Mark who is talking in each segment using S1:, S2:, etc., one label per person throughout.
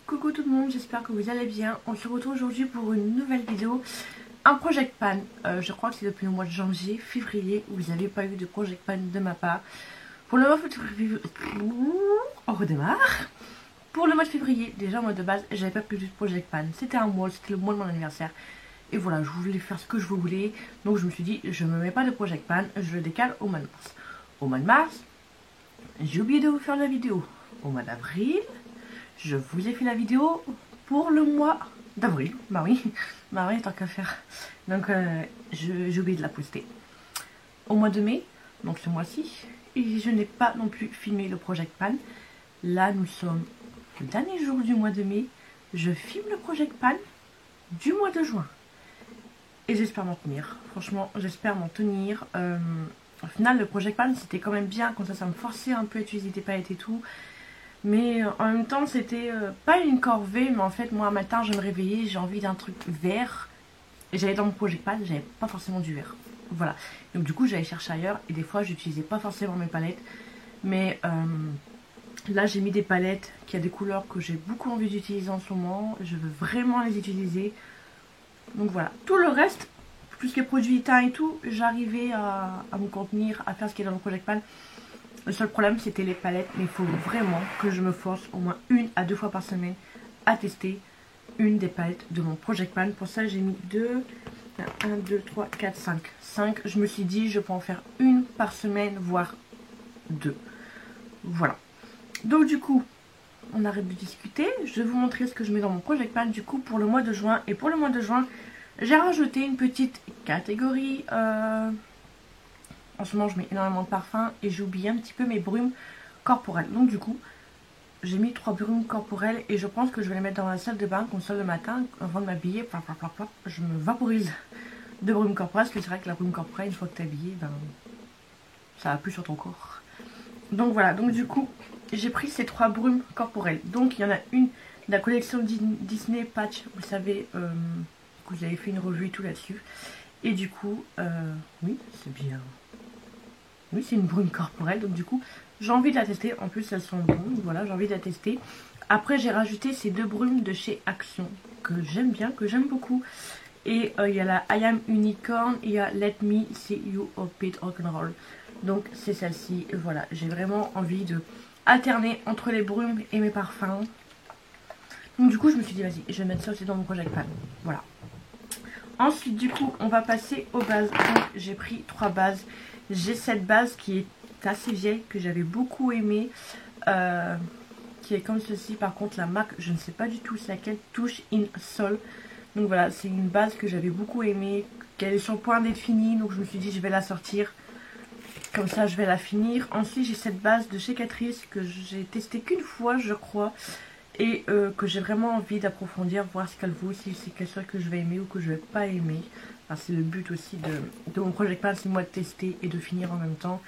S1: Coucou tout le monde, j'espère que vous allez bien. On se retrouve aujourd'hui pour une nouvelle vidéo. Un Project Pan, je crois que c'est depuis le mois de janvier, février, où vous n'avez pas eu de Project Pan de ma part. Pour le mois de février, on redémarre. Pour le mois de février, déjà moi de base, j'avais pas prévu de Project Pan. C'était un mois, c'était le mois de mon anniversaire. Et voilà, je voulais faire ce que je voulais. Donc je me suis dit, je me mets pas de Project Pan, je le décale au mois de mars. Au mois de mars, j'ai oublié de vous faire la vidéo. Au mois d'avril, je vous ai fait la vidéo pour le mois d'avril. Bah oui, tant qu'à faire. Donc j'ai oublié de la poster. Au mois de mai, donc ce mois-ci, et je n'ai pas non plus filmé le Project Pan. Là, nous sommes le dernier jour du mois de mai. Je filme le Project Pan du mois de juin. Et j'espère m'en tenir. Franchement, j'espère m'en tenir. Au final, le Project Pan, c'était quand même bien. Comme ça me forçait un peu à utiliser des palettes et tout. Mais en même temps, c'était pas une corvée. Mais en fait, moi, un matin, je me réveillais. J'ai envie d'un truc vert. Et j'allais dans mon Project Pan. J'avais pas forcément du vert. Voilà. Donc du coup, j'allais chercher ailleurs. Et des fois, j'utilisais pas forcément mes palettes. Mais là, j'ai mis des palettes qui a des couleurs que j'ai beaucoup envie d'utiliser en ce moment. Je veux vraiment les utiliser. Donc voilà. Tout le reste, tout ce qui est produits teints et tout, j'arrivais à me contenir, à faire ce qui est dans le Project Pan. Le seul problème, c'était les palettes. Mais il faut vraiment que je me force au moins 1 à 2 fois par semaine à tester une des palettes de mon Project Pan. Pour ça, j'ai mis 1, 2, 3, 4, 5. 5. Je me suis dit, je peux en faire une par semaine, voire 2. Voilà. Donc du coup, on arrête de discuter. Je vais vous montrer ce que je mets dans mon Project Pan du coup pour le mois de juin. Et pour le mois de juin, j'ai rajouté une petite catégorie. En ce moment, je mets énormément de parfums et j'ai oublié un petit peu mes brumes corporelles. Donc du coup, j'ai mis 3 brumes corporelles et je pense que je vais les mettre dans la salle de bain comme ça le matin avant de m'habiller. Je me vaporise de brumes corporelles parce que c'est vrai que la brume corporelle, une fois que tu es habillée, ben, ça va plus sur ton corps. Donc voilà, donc du coup, j'ai pris ces 3 brumes corporelles. Donc il y en a une de la collection Disney Patch, vous savez, que vous avez fait une revue et tout là-dessus. Et du coup, oui, c'est bien. Oui, c'est une brume corporelle, donc du coup, j'ai envie de la tester. En plus, elles sont bonnes, voilà, j'ai envie de la tester. Après, j'ai rajouté ces 2 brumes de chez Action, que j'aime bien, que j'aime beaucoup. Et il y a la I Am Unicorn, et il y a Let Me See You Upbeat Rock'n'Roll. Donc, c'est celle-ci, voilà, j'ai vraiment envie de alterner entre les brumes et mes parfums. Donc du coup, je me suis dit, vas-y, je vais mettre ça aussi dans mon Project Pan, voilà. Ensuite, du coup, on va passer aux bases. Donc, j'ai pris 3 bases. J'ai cette base qui est assez vieille, que j'avais beaucoup aimée, qui est comme ceci. Par contre, la marque, je ne sais pas du tout c'est laquelle, Touche in Sol. Donc voilà, c'est une base que j'avais beaucoup aimée, qu'elle est sur le point d'être finie. Donc je me suis dit, je vais la sortir. Comme ça, je vais la finir. Ensuite, j'ai cette base de chez Catrice que j'ai testée qu'une fois, je crois. Et que j'ai vraiment envie d'approfondir, voir ce qu'elle vaut, si c'est quelque chose que je vais aimer ou que je vais pas aimer. Enfin, c'est le but aussi de mon Project Pan, c'est moi de tester et de finir en même temps.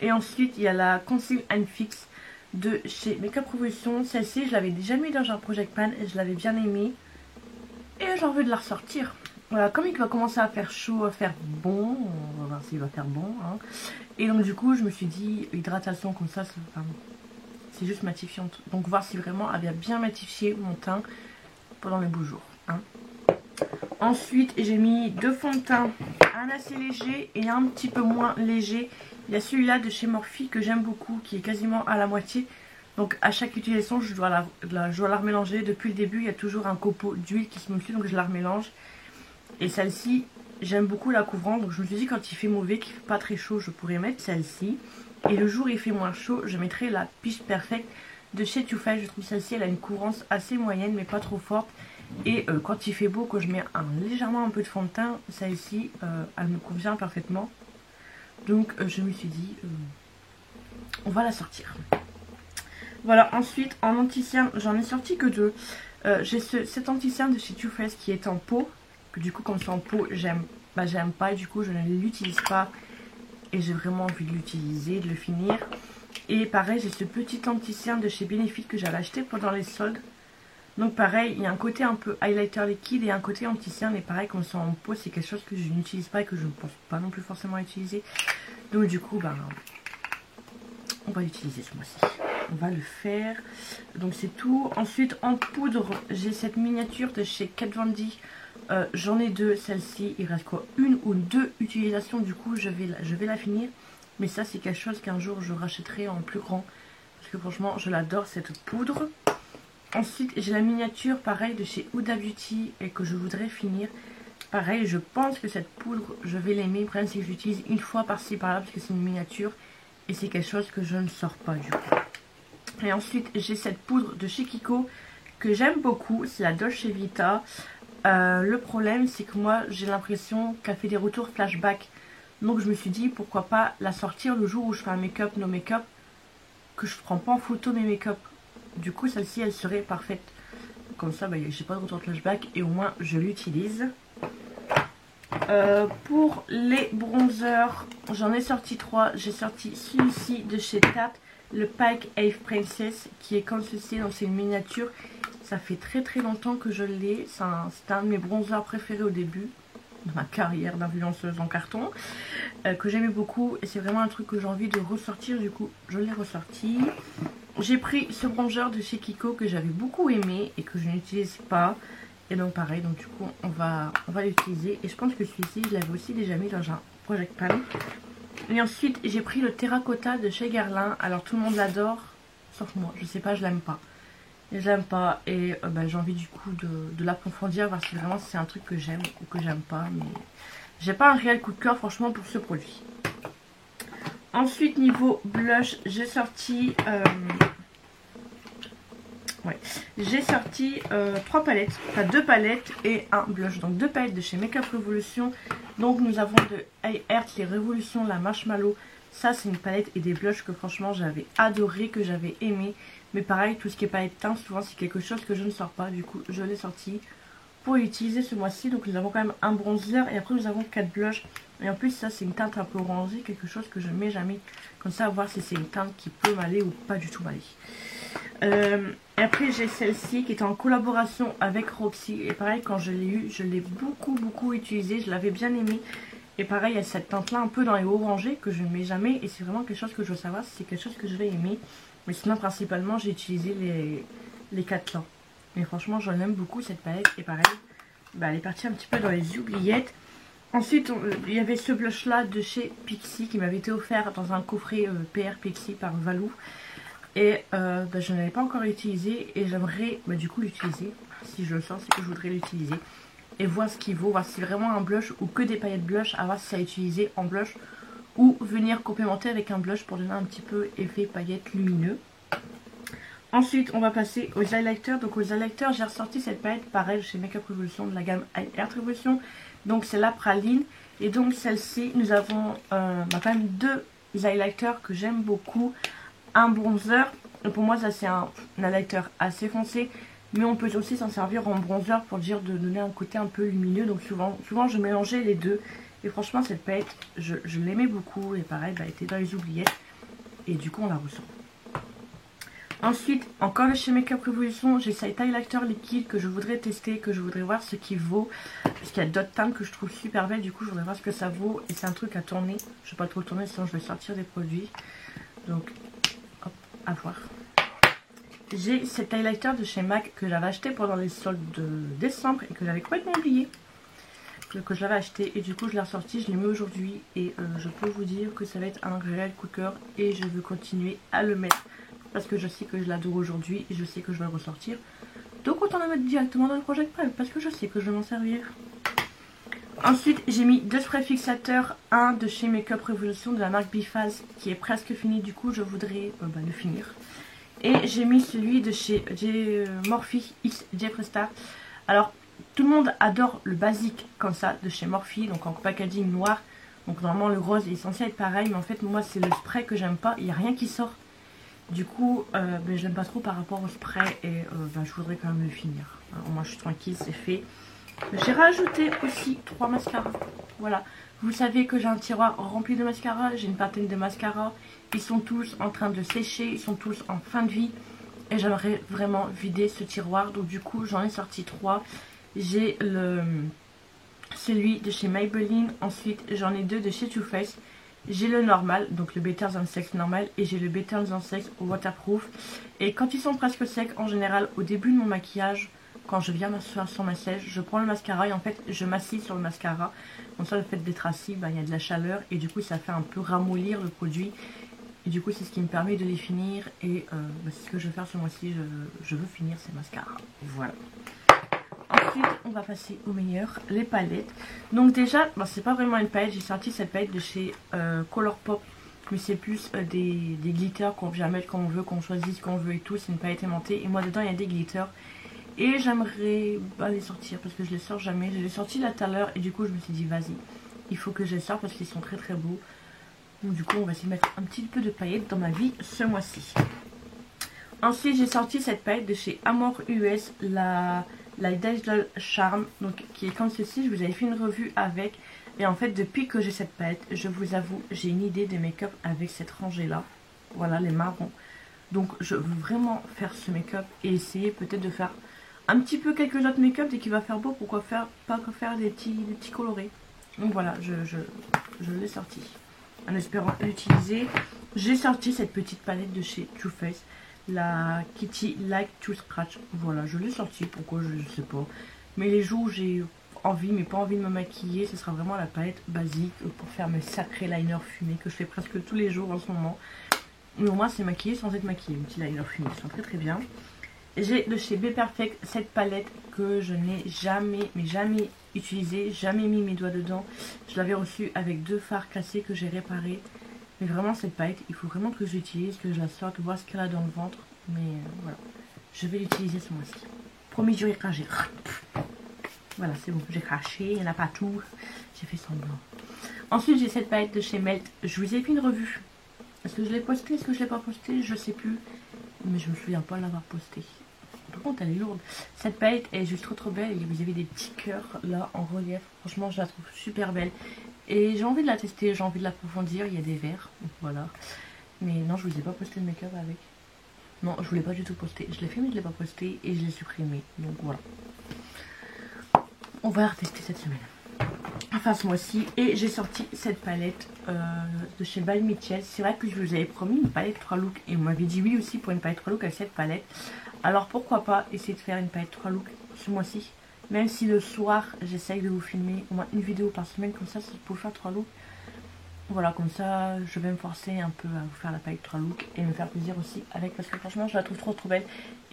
S1: Et ensuite, il y a la Conceal and Fix de chez Makeup Revolution. Celle-ci, je l'avais déjà mis dans un Project Pan et je l'avais bien aimée. Et j'ai envie de la ressortir. Voilà, comme il va commencer à faire chaud, à faire bon, on va voir s'il va faire bon. Hein. Et donc du coup, je me suis dit, hydratation comme ça, c'est juste matifiante. Donc voir si vraiment elle a bien matifié mon teint pendant les beaux jours. Hein. Ensuite, j'ai mis 2 fonds de teint, un assez léger et un petit peu moins léger. Il y a celui-là de chez Morphe que j'aime beaucoup, qui est quasiment à la moitié. Donc à chaque utilisation, je dois la remélanger. Depuis le début, il y a toujours un copeau d'huile qui se me suit, donc je la remélange. Et celle-ci, j'aime beaucoup la couvrant. Donc je me suis dit, quand il fait mauvais, qu'il ne fait pas très chaud, je pourrais mettre celle-ci. Et le jour où il fait moins chaud, je mettrai la Peach Perfect de chez Too Faced. Je trouve celle-ci, elle a une couvrance assez moyenne, mais pas trop forte. Et quand il fait beau, que je mets légèrement un peu de fond de teint, celle-ci, elle me convient parfaitement. Donc je me suis dit, on va la sortir. Voilà, ensuite en anti-cerne, j'en ai sorti que 2. J'ai cet anti-cerne de chez Too Faced qui est en pot. Que du coup, comme c'est en pot, j'aime pas. Et du coup, je ne l'utilise pas. Et j'ai vraiment envie de l'utiliser, de le finir. Et pareil, j'ai ce petit anti-cerne de chez Benefit que j'avais acheté pendant les soldes. Donc pareil, il y a un côté un peu highlighter liquide et un côté anti-cerne. Et pareil, comme c'est en pot, c'est quelque chose que je n'utilise pas et que je ne pense pas non plus forcément à utiliser. Donc du coup, on va l'utiliser ce mois-ci. on va le faire. Donc c'est tout. Ensuite en poudre, j'ai cette miniature de chez Kat Von D. J'en ai deux, celle-ci, il reste quoi, une ou deux utilisations, du coup je vais la finir. Mais ça c'est quelque chose qu'un jour je rachèterai en plus grand. Parce que franchement je l'adore cette poudre. Ensuite j'ai la miniature pareil de chez Huda Beauty et que je voudrais finir. Pareil, je pense que cette poudre, je vais l'aimer. Le problème c'est que j'utilise une fois par-ci par-là parce que c'est une miniature. Et c'est quelque chose que je ne sors pas du coup. Et ensuite j'ai cette poudre de chez Kiko que j'aime beaucoup. C'est la Dolce Vita. Le problème c'est que moi j'ai l'impression qu'elle fait des retours flashback. Donc je me suis dit pourquoi pas la sortir le jour où je fais un make-up, no make-up, que je prends pas en photo mes make-up. Du coup celle-ci elle serait parfaite. Comme ça bah, j'ai pas de retour flashback et au moins je l'utilise. Pour les bronzers, j'en ai sorti 3. J'ai sorti celui-ci de chez Tarte, le Pike Ave Princess, qui est comme ceci, donc c'est une miniature. Ça fait très longtemps que je l'ai. C'est un de mes bronzers préférés au début de ma carrière d'influenceuse en carton, que j'aimais beaucoup. Et c'est vraiment un truc que j'ai envie de ressortir, du coup je l'ai ressorti. J'ai pris ce bronzer de chez Kiko que j'avais beaucoup aimé et que je n'utilise pas. Et donc pareil, donc du coup on va l'utiliser. Et je pense que celui-ci je l'avais aussi déjà mis dans un Project Pan. Et ensuite j'ai pris le Terracotta de chez Guerlain. Alors tout le monde l'adore, sauf moi, je sais pas, je l'aime pas. Et je l'aime pas et bah, j'ai envie du coup de l'approfondir, voir si vraiment c'est un truc que j'aime ou que j'aime pas. Mais j'ai pas un réel coup de cœur franchement pour ce produit. Ensuite niveau blush, j'ai sorti... ouais. J'ai sorti 3 palettes, enfin 2 palettes et un blush. Donc 2 palettes de chez Makeup Revolution. Donc nous avons de Heart, les Révolutions, la Marshmallow. Ça c'est une palette et des blushs que franchement j'avais adoré, que j'avais aimé. Mais pareil, tout ce qui est palette teint, souvent c'est quelque chose que je ne sors pas. Du coup je l'ai sorti pour l'utiliser ce mois-ci. Donc nous avons quand même un bronzer et après nous avons 4 blushs. Et en plus ça c'est une teinte un peu orangée, quelque chose que je ne mets jamais. Comme ça à voir si c'est une teinte qui peut m'aller ou pas du tout m'aller. Et après j'ai celle-ci qui est en collaboration avec Roxy. Et pareil quand je l'ai eu, je l'ai beaucoup utilisée. Je l'avais bien aimée. Et pareil il y a cette teinte là un peu dans les orangés que je ne mets jamais. Et c'est vraiment quelque chose que je veux savoir si c'est quelque chose que je vais aimer. Mais sinon principalement j'ai utilisé les 4 là. Mais franchement j'en aime beaucoup cette palette. Et pareil bah, elle est partie un petit peu dans les oubliettes. Ensuite il y avait ce blush là de chez Pixi qui m'avait été offert dans un coffret PR Pixi par Valou. Et bah, je ne l'avais pas encore utilisé et j'aimerais bah, du coup l'utiliser. Si je le sens, c'est que je voudrais l'utiliser. Et voir ce qu'il vaut, voir si c'est vraiment un blush ou que des paillettes blush, à voir si ça a utilisé en blush. Ou venir complémenter avec un blush pour donner un petit peu effet paillettes lumineux. Ensuite on va passer aux highlighters. Donc aux highlighters j'ai ressorti cette palette pareil chez Makeup Revolution de la gamme Heart Revolution. Donc c'est la praline. Et donc celle-ci nous avons bah, quand même 2 highlighters que j'aime beaucoup. Un bronzer, pour moi ça c'est un highlighter assez foncé, mais on peut aussi s'en servir en bronzer pour dire de donner un côté un peu lumineux. Donc souvent je mélangeais les deux et franchement cette palette je l'aimais beaucoup. Et pareil bah, elle était dans les oubliettes et du coup on la ressent. Ensuite encore de chez Makeup Revolution j'ai cet highlighter liquide que je voudrais tester, que je voudrais voir ce qu'il vaut, parce qu'il y a d'autres teintes que je trouve super belles. Du coup je voudrais voir ce que ça vaut et c'est un truc à tourner. Je ne vais pas trop le tourner sinon je vais sortir des produits. Donc à voir. J'ai cet highlighter de chez MAC que j'avais acheté pendant les soldes de décembre et que j'avais complètement oublié que je l'avais acheté et du coup je l'ai ressorti, je l'ai mis aujourd'hui et je peux vous dire que ça va être un réel coup de cœur et je veux continuer à le mettre parce que je sais que je l'adore aujourd'hui et je sais que je vais le ressortir. Donc autant le mettre directement dans le Project Pan parce que je sais que je vais m'en servir. Ensuite j'ai mis 2 sprays fixateurs, un de chez Makeup Revolution de la marque Biphase qui est presque fini, du coup je voudrais bah, le finir. Et j'ai mis celui de chez Morphe X Jeffree Star. Alors tout le monde adore le basique comme ça de chez Morphe, donc en packaging noir. Donc normalement le rose est censé être pareil, mais en fait moi c'est le spray que j'aime pas, il n'y a rien qui sort. Du coup ben, je l'aime pas trop par rapport au spray et ben, je voudrais quand même le finir. Alors, moi je suis tranquille, c'est fait. J'ai rajouté aussi 3 mascaras. Voilà, vous savez que j'ai un tiroir rempli de mascaras, j'ai une vingtaine de mascaras. Ils sont tous en train de sécher, ils sont tous en fin de vie. Et j'aimerais vraiment vider ce tiroir. Donc du coup j'en ai sorti 3. J'ai celui de chez Maybelline. Ensuite j'en ai 2 de chez Too Faced. J'ai le normal, donc le Better Than Sex normal, et j'ai le Better Than Sex waterproof. Et quand ils sont presque secs, en général, au début de mon maquillage, quand je viens m'asseoir sur ma siège, je prends le mascara et en fait je m'assis sur le mascara. Comme ça, le fait d'être assis, il y a de la chaleur et du coup ça fait un peu ramollir le produit. Et du coup c'est ce qui me permet de les finir et c'est ce que je vais faire ce mois-ci, je veux finir ces mascaras. Voilà. Ensuite on va passer au meilleur, les palettes. Donc déjà, c'est pas vraiment une palette, j'ai sorti cette palette de chez Colourpop. Mais c'est plus des glitters qu'on vient mettre comme on veut, qu'on choisit ce qu'on veut et tout. C'est une palette aimantée et moi dedans il y a des glitters. Et j'aimerais les sortir parce que je les sors jamais. Je les ai sortis là tout à l'heure et du coup je me suis dit vas-y, il faut que je les sorte parce qu'ils sont très très beaux. Donc du coup on va essayer de mettre un petit peu de paillettes dans ma vie ce mois-ci. Ensuite j'ai sorti cette paillette de chez Amor US, la Digital Charm, donc qui est comme ceci. Je vous avais fait une revue avec. Et en fait depuis que j'ai cette paillette, je vous avoue, j'ai une idée de make-up avec cette rangée là. Voilà, les marrons. Donc je veux vraiment faire ce make-up et essayer peut-être de faire un petit peu quelques autres make-up dès qu'il va faire beau. Pourquoi pas faire des petits colorés. Donc voilà, je l'ai sorti en espérant l'utiliser. J'ai sorti cette petite palette de chez Too Faced, la Kitty Like to Scratch. Voilà, je l'ai sorti, pourquoi je sais pas. Mais les jours où j'ai envie mais pas envie de me maquiller, ce sera vraiment la palette basique pour faire mes sacrés liners fumés que je fais presque tous les jours en ce moment. Mais au moins c'est maquillé sans être maquillé. Les petits liners fumés sont très très bien. J'ai de chez B Perfect cette palette que je n'ai jamais utilisée, jamais mis mes doigts dedans. Je l'avais reçue avec 2 fards cassés que j'ai réparés. Mais vraiment cette palette, il faut vraiment que j'utilise, que je la sorte, voir ce qu'elle a dans le ventre. Mais voilà, je vais l'utiliser ce mois-ci. Promis, j'aurai craché. Voilà, c'est bon, j'ai craché, il n'y en a pas tout. J'ai fait semblant. Ensuite, j'ai cette palette de chez Melt. Je vous ai fait une revue. Est-ce que je l'ai postée, est-ce que je ne l'ai pas postée? Je sais plus. Mais je me souviens pas de l'avoir postée. Par contre, elle est lourde. Cette palette est juste trop belle. Et vous avez des petits cœurs là en relief. Franchement, je la trouve super belle. Et j'ai envie de la tester, j'ai envie de l'approfondir. Il y a des verres, donc voilà. Mais non, je vous ai pas posté de make-up avec. Non, je voulais pas du tout poster. Je l'ai fait, mais je l'ai pas posté et je l'ai supprimé. Donc voilà. On va la retester cette semaine. Enfin ce mois-ci. Et j'ai sorti cette palette de chez By Mitchell. C'est vrai que je vous avais promis une palette 3 looks. Et vous m'avez dit oui aussi pour une palette 3 looks avec cette palette. Alors pourquoi pas essayer de faire une palette 3 looks ce mois-ci. Même si le soir j'essaye de vous filmer au moins une vidéo par semaine. Comme ça, c'est pour faire 3 looks. Voilà, comme ça je vais me forcer un peu à vous faire la palette 3 looks. Et me faire plaisir aussi avec. Parce que franchement je la trouve trop belle.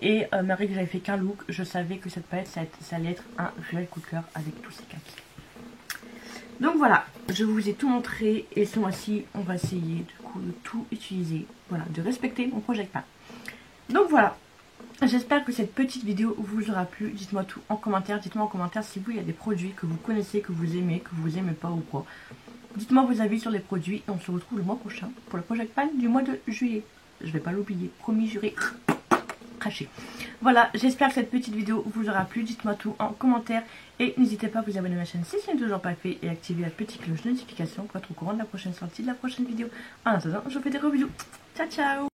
S1: Et malgré que j'avais fait qu'un look, je savais que cette palette ça allait être un réel coup de cœur avec tous ces kakis. Donc voilà, je vous ai tout montré et ce mois-ci, on va essayer du coup de tout utiliser. Voilà, de respecter mon Project Pan. Donc voilà, j'espère que cette petite vidéo vous aura plu. Dites-moi tout en commentaire. Dites-moi en commentaire si vous, il y a des produits que vous connaissez, que vous aimez pas ou quoi. Dites-moi vos avis sur les produits et on se retrouve le mois prochain pour le Project Pan du mois de juillet. Je vais pas l'oublier, promis, juré. Craché. Voilà, j'espère que cette petite vidéo vous aura plu. Dites-moi tout en commentaire et n'hésitez pas à vous abonner à ma chaîne si ce n'est toujours pas fait et activer la petite cloche de notification pour être au courant de la prochaine sortie, de la prochaine vidéo. En attendant, je vous fais des gros bisous. Ciao ciao.